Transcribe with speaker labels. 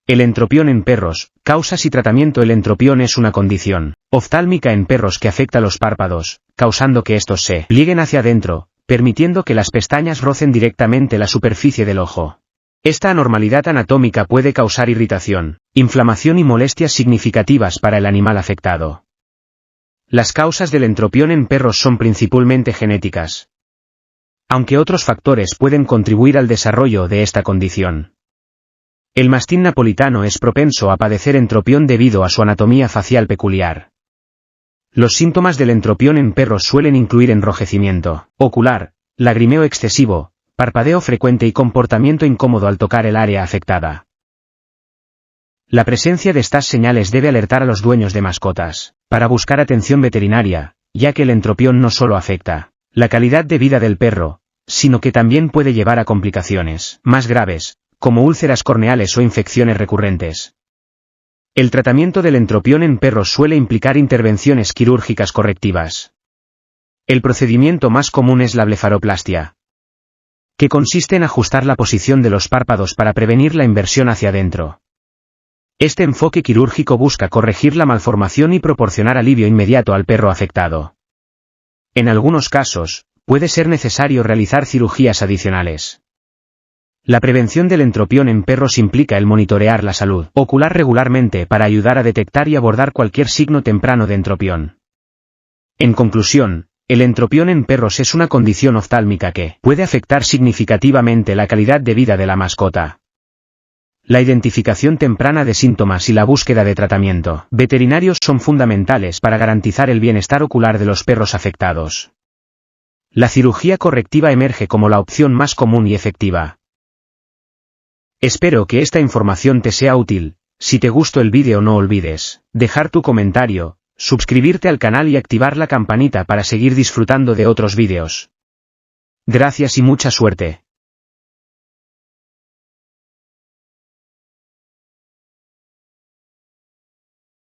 Speaker 1: El entropión en perros, causas y tratamiento. El entropión es una condición oftálmica en perros que afecta los párpados, causando que estos se plieguen hacia adentro, permitiendo que las pestañas rocen directamente la superficie del ojo. Esta anormalidad anatómica puede causar irritación, inflamación y molestias significativas para el animal afectado. Las causas del entropión en perros son principalmente genéticas, aunque otros factores pueden contribuir al desarrollo de esta condición. El mastín napolitano es propenso a padecer entropión debido a su anatomía facial peculiar. Los síntomas del entropión en perros suelen incluir enrojecimiento ocular, lagrimeo excesivo, parpadeo frecuente y comportamiento incómodo al tocar el área afectada. La presencia de estas señales debe alertar a los dueños de mascotas para buscar atención veterinaria, ya que el entropión no solo afecta la calidad de vida del perro, sino que también puede llevar a complicaciones más graves, como úlceras corneales o infecciones recurrentes. El tratamiento del entropión en perros suele implicar intervenciones quirúrgicas correctivas. El procedimiento más común es la blefaroplastia, que consiste en ajustar la posición de los párpados para prevenir la inversión hacia adentro. Este enfoque quirúrgico busca corregir la malformación y proporcionar alivio inmediato al perro afectado. En algunos casos, puede ser necesario realizar cirugías adicionales. La prevención del entropión en perros implica el monitorear la salud ocular regularmente para ayudar a detectar y abordar cualquier signo temprano de entropión. En conclusión, el entropión en perros es una condición oftálmica que puede afectar significativamente la calidad de vida de la mascota. La identificación temprana de síntomas y la búsqueda de tratamiento veterinarios son fundamentales para garantizar el bienestar ocular de los perros afectados. La cirugía correctiva emerge como la opción más común y efectiva. Espero que esta información te sea útil. Si te gustó el vídeo no olvides dejar tu comentario, suscribirte al canal y activar la campanita para seguir disfrutando de otros vídeos. Gracias y mucha suerte.